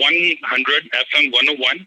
100, FM 101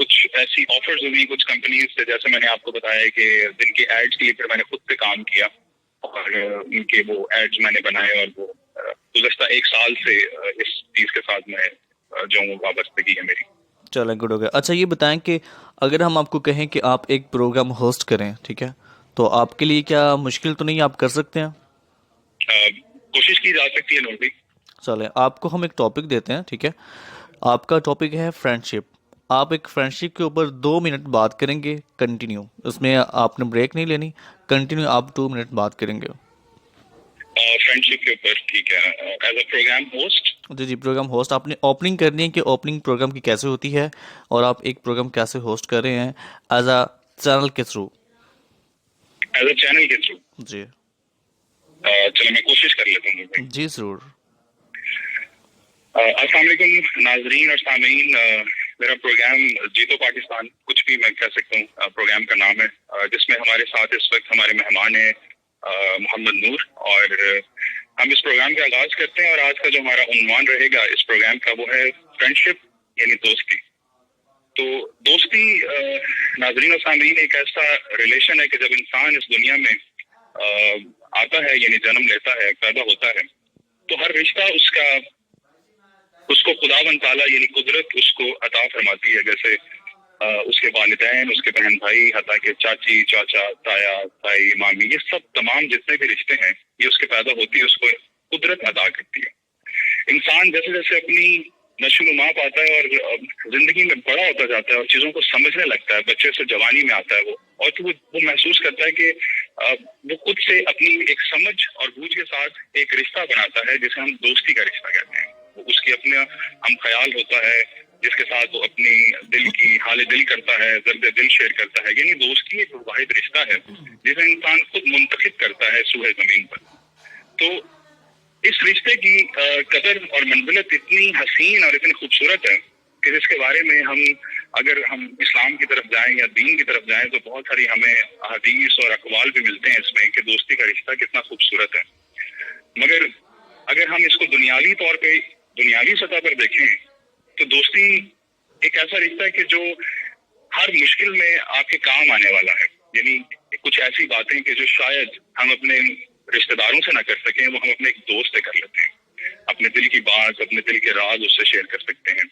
کچھ ایسی offers ہوئی کچھ کمپنیز سے، جیسے میں نے آپ کو بتایا کہ جن کے ایڈز کے لیے پھر میں نے خود سے کام کیا اور ان کے وہ ایڈز میں نے بنائے، اور وہ گزشتہ 1 سال سے اس چیز کے ساتھ میں جو ہوں وابستگی ہے میری. چلیں گڈ ہو گیا. اچھا یہ بتائیں کہ اگر ہم آپ کو کہیں کہ آپ ایک پروگرام ہوسٹ کریں، ٹھیک ہے، تو آپ کے لیے کیا مشکل تو نہیں، آپ کر سکتے ہیں؟ کوشش کی جا سکتی ہے نوٹی. چلیں آپ کو ہم ایک ٹاپک دیتے ہیں، ٹھیک ہے. آپ کا ٹاپک ہے فرینڈ شپ. آپ ایک فرینڈ شپ کے اوپر 2 منٹ بات کریں گے کنٹینیو، اس میں آپ نے بریک نہیں لینی، کنٹینیو آپ 2 منٹ بات کریں گے. فرینڈ شپ کے اوپر، ٹھیک ہے. As a programme host. جی جی، پروگرام ہوسٹ آپ نے اوپننگ کرنی ہے کہ اوپننگ پروگرام کی کیسے ہوتی ہے، اور آپ ایک پروگرام کیسے ہوسٹ کر رہے ہیں ایز اے چینل کے تھرو. ایز اے چینل کے تھرو. جی چلو میں کوشش کر لیتا ہوں. جی ضرور. السلام علیکم ناظرین اور سامعین. میرا پروگرام جیتو پاکستان، کچھ بھی میں کہہ سکتا ہوں، پروگرام کا نام ہے، جس میں ہمارے ساتھ اس وقت ہمارے مہمان ہیں محمد نور، اور ہم اس پروگرام کا آغاز کرتے ہیں. اور آج کا جو ہمارا عنوان رہے گا اس پروگرام کا وہ ہے فرینڈ شپ، یعنی دوستی. تو دوستی ناظرین اور سامعین ایک ایسا ریلیشن ہے کہ جب انسان اس دنیا میں آتا ہے، یعنی جنم لیتا ہے، پیدا ہوتا ہے، تو ہر رشتہ اس کو خداوند تعالیٰ یعنی قدرت اس کو عطا فرماتی ہے. جیسے اس کے والدین، اس کے بہن بھائی، حتیٰ کہ چاچی، چاچا، تایا، تائی، مامی، یہ سب تمام جتنے بھی رشتے ہیں، یہ اس کے پیدا ہوتی ہے، اس کو قدرت عطا کرتی ہے. انسان جیسے جیسے اپنی نشو نما پاتا ہے اور زندگی میں بڑا ہوتا جاتا ہے اور چیزوں کو سمجھنے لگتا ہے، بچے سے جوانی میں آتا ہے وہ، اور تو وہ محسوس کرتا ہے کہ وہ خود سے اپنی ایک سمجھ اور بوجھ کے ساتھ ایک رشتہ بناتا ہے جسے ہم دوستی کا رشتہ کہتے ہیں. اس کی اپنا ہم خیال ہوتا ہے جس کے ساتھ وہ اپنی دل کی حال دل کرتا ہے، درد دل شیئر کرتا ہے. یعنی دوستی ایک واحد رشتہ ہے جسے انسان خود منتخب کرتا ہے سوئے زمین پر. تو اس رشتے کی قدر اور منزلت اتنی حسین اور اتنی خوبصورت ہے کہ جس کے بارے میں اگر ہم اسلام کی طرف جائیں یا دین کی طرف جائیں تو بہت ساری ہمیں احادیث اور اقوال بھی ملتے ہیں اس میں کہ دوستی کا رشتہ کتنا خوبصورت ہے. مگر اگر ہم اس کو دنیاوی طور پہ، دنیاوی سطح پر دیکھیں تو دوستی ایک ایسا رشتہ ہے کہ جو ہر مشکل میں آپ کے کام آنے والا ہے. یعنی کچھ ایسی باتیں کہ جو شاید ہم اپنے رشتہ داروں سے نہ کر سکیں، وہ ہم اپنے ایک دوست سے کر لیتے ہیں. اپنے دل کی بات، اپنے دل کے راز اس سے شیئر کر سکتے ہیں.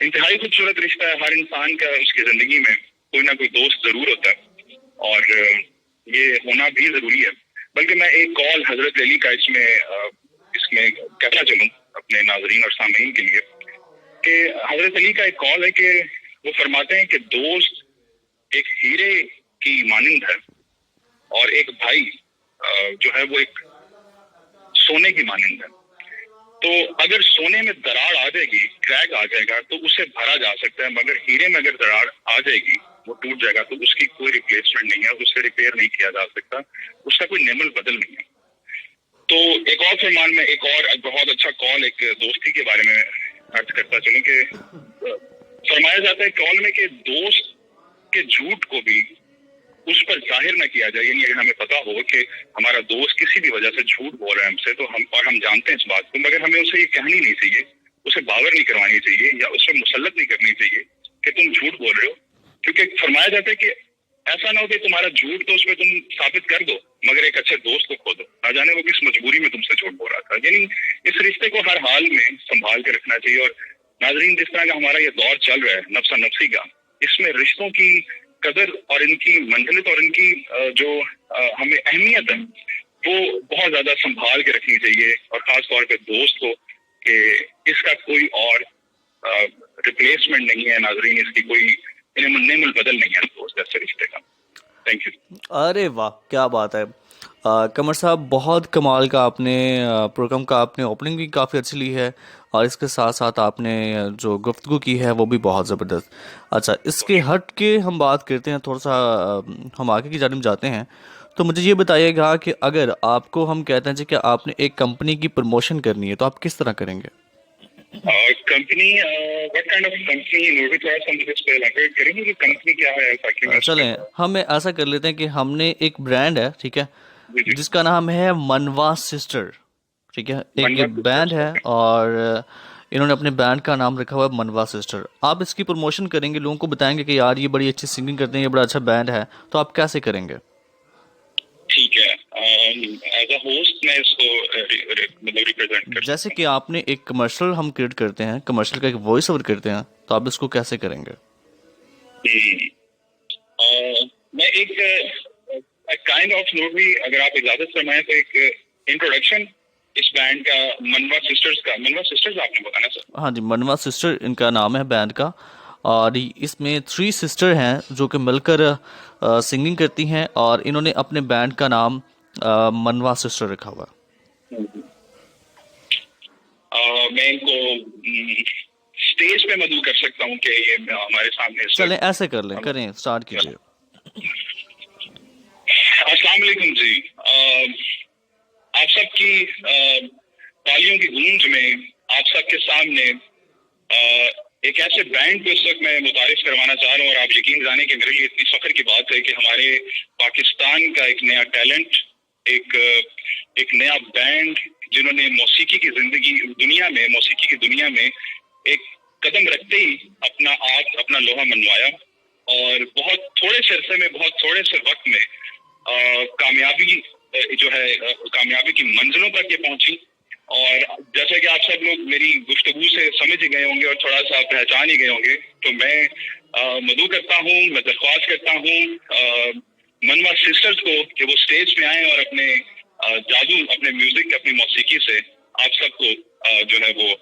انتہائی خوبصورت رشتہ ہے. ہر انسان کا اس کی زندگی میں کوئی نہ کوئی دوست ضرور ہوتا ہے، اور یہ ہونا بھی ضروری ہے. بلکہ میں ایک کال حضرت علی کا اس میں کہنا چلوں اپنے ناظرین اور سامعین کے لیے کہ حضرت علی کا ایک کال ہے کہ وہ فرماتے ہیں کہ دوست ایک ہیرے کی مانند ہے، اور ایک بھائی جو ہے وہ ایک سونے کی مانند ہے. تو اگر سونے میں دراڑ آ جائے گی، کریک آ جائے گا، تو اسے بھرا جا سکتا ہے، مگر ہیرے میں اگر دراڑ آ جائے گی، وہ ٹوٹ جائے گا، تو اس کی کوئی ریپلیسمنٹ نہیں ہے، اسے ریپیئر نہیں کیا جا سکتا، اس کا کوئی نعمل بدل نہیں ہے. تو ایک اور فرمان میں ایک اور بہت اچھا کال ایک دوستی کے بارے میں عرض کرتا چلوں کہ فرمایا جاتا ہے کال میں کہ دوست کے جھوٹ کو بھی اس پر ظاہر نہ کیا جائے. یعنی اگر ہمیں پتا ہو کہ ہمارا دوست کسی بھی وجہ سے جھوٹ بول رہا ہے ہم سے، تو ہم جانتے ہیں اس بات کو، مگر ہمیں اسے یہ کہنی نہیں چاہیے، اسے باور نہیں کروانی چاہیے، یا اس پہ مسلط نہیں کرنی چاہیے کہ تم جھوٹ بول رہے ہو. کیونکہ فرمایا جاتا ہے کہ ایسا نہ ہو کہ تمہارا جھوٹ تو اس پہ تم ثابت کر دو، مگر ایک اچھے دوست کو کھو دو، نہ جانے وہ کس مجبوری میں تم سے جھوٹ بول رہا تھا. یعنی اس رشتے کو ہر حال میں سنبھال کے رکھنا چاہیے. اور ناظرین، جس طرح کا ہمارا یہ دور چل رہا ہے نفسا نفسی کا، اس میں رشتوں کی قدر اور ان کی منزلت اور ان کی جو ہمیں اہمیت ہے وہ بہت زیادہ سنبھال کے رکھنی چاہیے، اور خاص طور پہ دوست کو، کہ اس کا کوئی اور ریپلیسمنٹ نہیں ہے ناظرین، اس کی کوئی نعمل بدل نہیں ہے دوست جیسے رشتے کا. Thank you. ارے واہ کیا بات ہے قمر صاحب، بہت کمال کا آپ نے پروگرام کا آپ نے اوپننگ بھی کافی اچھی لی ہے، اور اس کے ساتھ ساتھ آپ نے جو گفتگو کی ہے وہ بھی بہت زبردست. اچھا اس کے ہٹ کے ہم بات کرتے ہیں، تھوڑا سا ہم آگے کی جانب جاتے ہیں. تو مجھے یہ بتائیے گا کہ اگر آپ کو ہم کہتے ہیں کہ آپ نے ایک کمپنی کی پروموشن کرنی ہے تو آپ کس طرح کریں گے؟ Company what kind of company naughty, تھوڑا سا مجھے اس پہ ایلیبریٹ کریں گے کہ کمپنی کیا ہے تاکہ میں چلیں ہم ایسا کر لیتے ہیں کہ ہم نے ایک برانڈ ہے، ٹھیک ہے، جی جس کا نام ہے منوا سسٹر، ٹھیک ہے، ایک یہ منوا بینڈ Sisters. ہے، اور انہوں نے اپنے بینڈ کا نام رکھا ہوا ہے منوا سسٹر. آپ اس کی پروموشن کریں گے, لوگوں کو بتائیں گے کہ یار یہ بڑی اچھی سنگنگ کرتے ہیں, یہ بڑا اچھا بینڈ ہے, تو آپ کیسے کریں گے؟ ٹھیک ہے. ایز اے ہوسٹ میں اس کو مطلب ریپرزینٹ کر جیسے سکتا ہوں. کہ آپ نے ایک کمرشل ہم کریٹ کرتے ہیں, کمرشل کا ایک وائس اوور کرتے ہیں, تو آپ اس کو کیسے کریں گے؟ میں ایک کائنڈ آف نوٹ بھی اگر آپ اجازت فرمائیں تو ایک انٹروڈکشن اس بینڈ کا منوا سسٹرز کا. منوا سسٹرز آپ نے بتانا سر؟ ہاں جی, منوا سسٹر ان کا نام ہے بینڈ کا, اور اس میں 3 سسٹر ہیں جو کہ مل کر سنگنگ کرتی ہیں, اور انہوں نے اپنے بینڈ کا نام منوا سسٹر رکھا ہوا ہے. میں ان کو اسٹیج پہ مدعو کر سکتا ہوں کہ یہ ہمارے سامنے اس چلیں وقت. ایسے کر لیں, کریں, سٹارٹ کیجئے. السلام علیکم جی. آپ سب کی تالیوں کی گونج میں آپ سب کے سامنے ایک ایسے بینڈ کو اس وقت میں متعارف کروانا چاہ رہا ہوں, اور آپ یقین جانیں کہ میرے لیے اتنی فخر کی بات ہے کہ ہمارے پاکستان کا ایک نیا ٹیلنٹ, ایک نیا بینڈ جنہوں نے موسیقی کی موسیقی کی دنیا میں ایک قدم رکھتے ہی اپنا لوہا منوایا, اور بہت تھوڑے سے عرصے میں, بہت تھوڑے سے وقت میں کامیابی کی منزلوں تک یہ پہنچی. اور جیسا کہ آپ سب لوگ میری گفتگو سے سمجھ ہی گئے ہوں گے اور تھوڑا سا پہچان ہی گئے ہوں گے, تو میں مدعو کرتا ہوں, میں درخواست کرتا ہوں منوا سسٹرز کو کہ وہ اسٹیج پہ آئیں اور اپنے جادو, اپنے میوزک, اپنی موسیقی سے آپ سب کو جو ہے وہ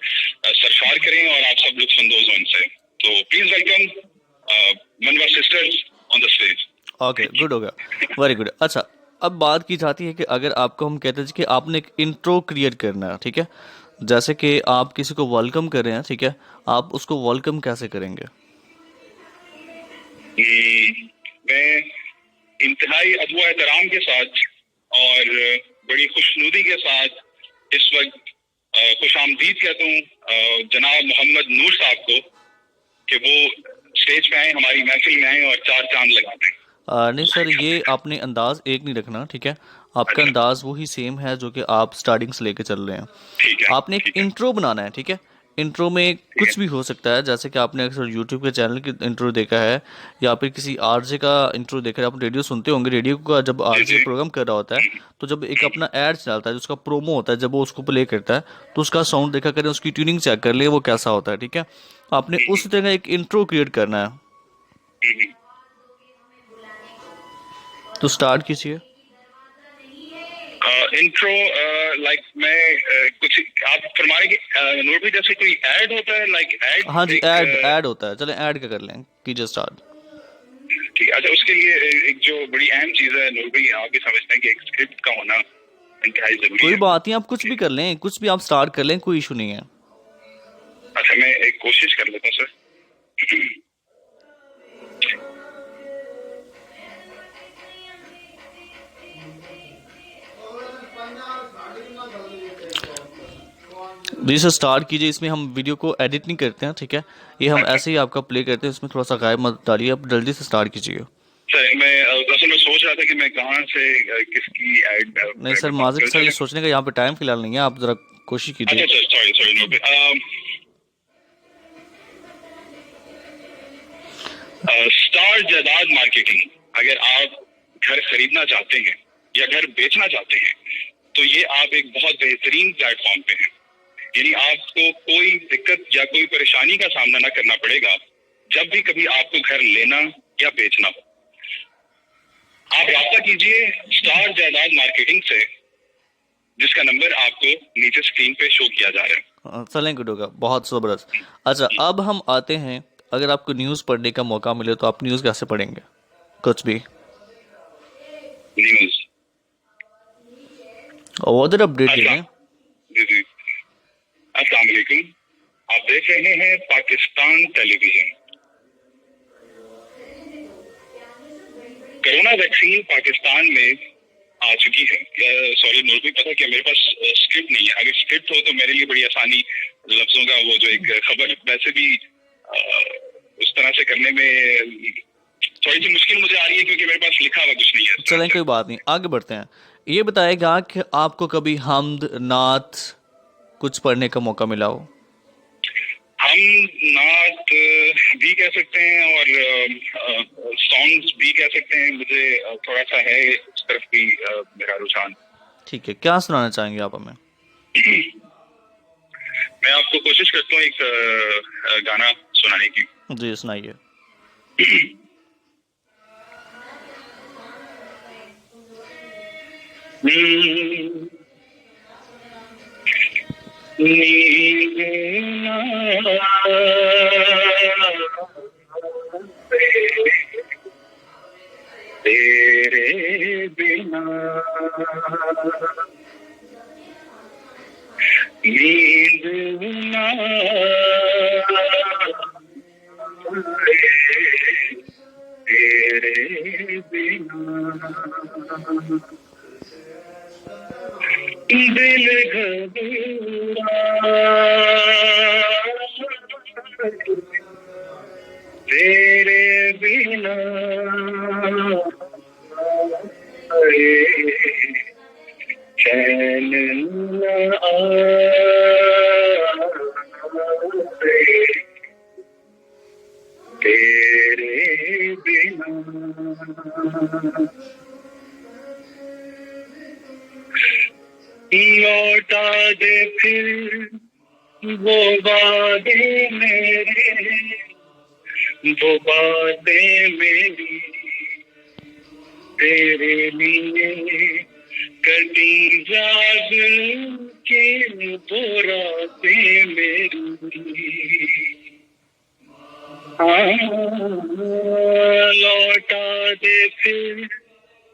سرشار کریں اور آپ سب لطف اندوز ہوں ان سے. تو please welcome Manwa sisters on the stage. Okay, good ہو گیا, ویری گڈ. اچھا, اب بات کی جاتی ہے کہ اگر آپ کو ہم کہتے ہیں کہ آپ نے ایک انٹرو کریٹ کرنا ہے, ٹھیک ہے, جیسے کہ آپ کسی کو ویلکم کر رہے ہیں, ٹھیک ہے, آپ اس کو ویلکم کیسے کریں گے؟ میں انتہائی ادب و احترام کے ساتھ اور بڑی خوشنودی کے ساتھ اس وقت خوش آمدید کہتا ہوں جناب محمد نور صاحب کو کہ وہ اسٹیج پہ آئیں, ہماری محفل میں آئیں اور 4 چاند لگا دیں. نہیں سر, یہ آپ نے انداز ایک نہیں رکھنا, ٹھیک ہے, آپ کا انداز وہی سیم ہے جو کہ آپ سٹارٹنگ سے لے کے چل رہے ہیں. ٹھیک ہے, آپ نے ایک ٹھیک ہے, انٹرو بنانا ہے, ٹھیک ہے, انٹرو میں کچھ بھی ہو سکتا ہے, جیسے کہ آپ نے اکثر یوٹیوب کے چینل کی انٹرو دیکھا ہے, یا پھر کسی آر جے کا انٹرو دیکھا ہے, آپ ریڈیو سنتے ہوں گے, ریڈیو کا جب آر جے پروگرام کر رہا ہوتا ہے تو جب ایک اپنا ایڈ چلتا ہے, جو اس کا پرومو ہوتا ہے, جب وہ اس کو پلے کرتا ہے تو اس کا ساؤنڈ دیکھا کریں, اس کی ٹیوننگ چیک کر لیں وہ کیسا ہوتا ہے, ٹھیک ہے. آپ نے اسی طرح ایک انٹرو کریٹ کرنا ہے, تو سٹارٹ کیجیے. انٹرو لائک میں کچھ آپ فرما رہے کہ نور بھائی جیسے کوئی ایڈ ہوتا ہے, لائک ایڈ. ہاں جی, ایڈ ہوتا ہے, چلیں ایڈ کا کر لیں, کیجیے سٹارٹ. ٹھیک ہے. اچھا, اس کے لیے ایک جو بڑی اہم چیز ہے نور بھائی, آپ بھی سمجھتے ہیں کہ ایک اسکرپٹ کا ہونا انتہائی ضروری کوئی ہے. بات نہیں, آپ کچھ بھی کر لیں, کچھ بھی آپ سٹارٹ کر لیں, کوئی ایشو نہیں ہے. اچھا, میں ایک کوشش کر لیتا ہوں سر. جی سر, سٹارٹ کیجیے. اس میں ہم ویڈیو کو ایڈٹ نہیں کرتے ہیں, ٹھیک ہے, یہ ہم ایسے ہی آپ کا پلے کرتے ہیں, اس میں تھوڑا سا غائب مت ڈالیے, آپ جلدی سے سٹارٹ کیجیے. سر میں اصل میں سوچ رہا تھا کہ میں کہاں سے کس کی ایڈ. نہیں سر, ماضر سر, یہ سوچنے کا یہاں پہ ٹائم فی الحال نہیں ہے, آپ ذرا کوشش کیجیے. اچھا سر, سوری نور بھائی. اسٹار جائیداد مارکیٹنگ, اگر آپ گھر خریدنا چاہتے ہیں یا گھر بیچنا چاہتے ہیں تو یہ آپ ایک بہت بہترین پلیٹ فارم پہ ہیں. یعنی آپ کو کوئی دقت یا کوئی پریشانی کا سامنا نہ کرنا پڑے گا جب بھی کبھی آپ کو گھر لینا یا بیچنا ہو. آپ رابطہ کیجئے اسٹار جائیداد مارکیٹنگ سے, جس کا نمبر آپ کو نیچے اسکرین پہ شو کیا جا رہا ہے. چلیں, گڈ ہوگا, بہت زبردست. اچھا, اب ہم آتے ہیں, اگر آپ کو نیوز پڑھنے کا موقع ملے تو آپ نیوز کیسے پڑھیں گے؟ کچھ بھی نیوز, ویدر اپڈیٹ دے دیں. جی. السلام علیکم, آپ دیکھ رہے ہیں پاکستان ٹیلی ویژن. کرونا ویکسین پاکستان میں آ چکی ہے. سوری نور بھائی, پتا کہ میرے پاس اسکرپٹ نہیں ہے. اگر اسکرپٹ ہو تو میرے لیے بڑی آسانی, لفظوں کا وہ جو ایک خبر ویسے بھی اس طرح سے کرنے میں تھوڑی سی مشکل مجھے آ رہی ہے کیونکہ میرے پاس لکھا ہوا کچھ نہیں ہے. چلیں, کوئی بات نہیں, آگے بڑھتے ہیں. یہ بتائے گا کہ آپ کو کبھی حمد, نعت کچھ پڑھنے کا موقع ملا ہو؟ ہم نعت بھی کہہ سکتے ہیں اور سانگز بھی کہہ سکتے ہیں. مجھے تھوڑا سا ہے اس طرف بھی میرا رجحان. ٹھیک ہے، کیا سنانا چاہیں گے آپ ہمیں؟ میں آپ کو کوشش کرتا ہوں ایک گانا سنانے کی. جی سنائیے. نیند نہ تیرے بنا، نیند نہ تیرے بنا، دل گھبرا تیرے بنا، چین نہ آئے تیرے بنا. لوٹا دے پھر وہ باتیں میرے، وہ باتیں میری تیرے لیے کٹی جاگ کے وہ راتیں میری. لوٹا دے پھر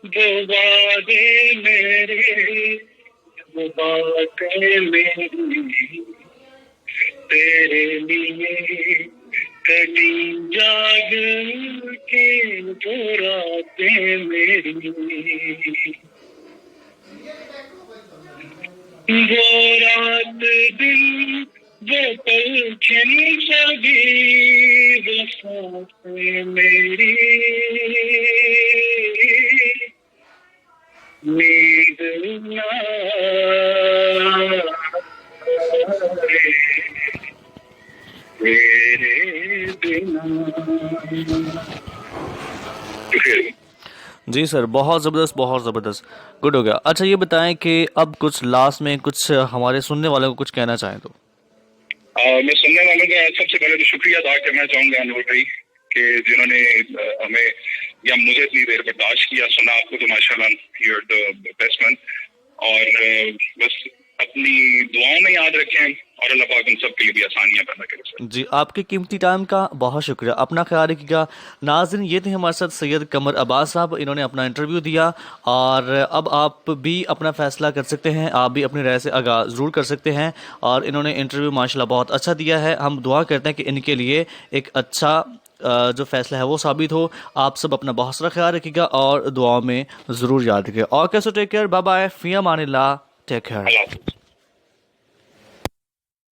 وہ وعدے میرے، وہ باتیں میری تیرے لیے کٹی جاگ کے وہ راتیں میری. وہ رات دن وہ پل کھل سبھی وہ سانسیں میری، نیند نہ آئے تیرے بنا. جی سر، بہت زبردست، بہت زبردست، گڈ ہو گیا. اچھا یہ بتائیں کہ اب کچھ لاسٹ میں کچھ ہمارے سننے والوں کو کچھ کہنا چاہیں تو. میں سننے والوں کا سب سے پہلے تو شکریہ ادا کرنا چاہوں گا انور بھائی کہ جنہوں نے ہمیں یا مجھے اتنی دیر برداشت کیا. سنا آپ کو تو ماشاء اللہ یو آر دا بیسٹ مین. اور بس اپنی دعاؤں میں یاد رکھیں اور اللہ پاک ان سب کے لیے بھی آسانیاں پیدا کرے. جی آپ کے قیمتی ٹائم کا بہت شکریہ، اپنا خیال رکھیے گا. ناظرین یہ تھے ہمارے ساتھ سید قمر عباس صاحب، انہوں نے اپنا انٹرویو دیا اور اب آپ بھی اپنا فیصلہ کر سکتے ہیں، آپ بھی اپنی رائے سے آگاہ ضرور کر سکتے ہیں. اور انہوں نے انٹرویو ماشاءاللہ بہت اچھا دیا ہے. ہم دعا کرتے ہیں کہ ان کے لیے ایک اچھا جو فیصلہ ہے وہ ثابت ہو. آپ سب اپنا بہت سارا خیال رکھیے گا اور دعاؤں میں ضرور یاد رکھیے. اور کیسے ٹیک کیئر، بائے بائے، فی امان اللہ، ٹیک کیئر. اللہ حافظ.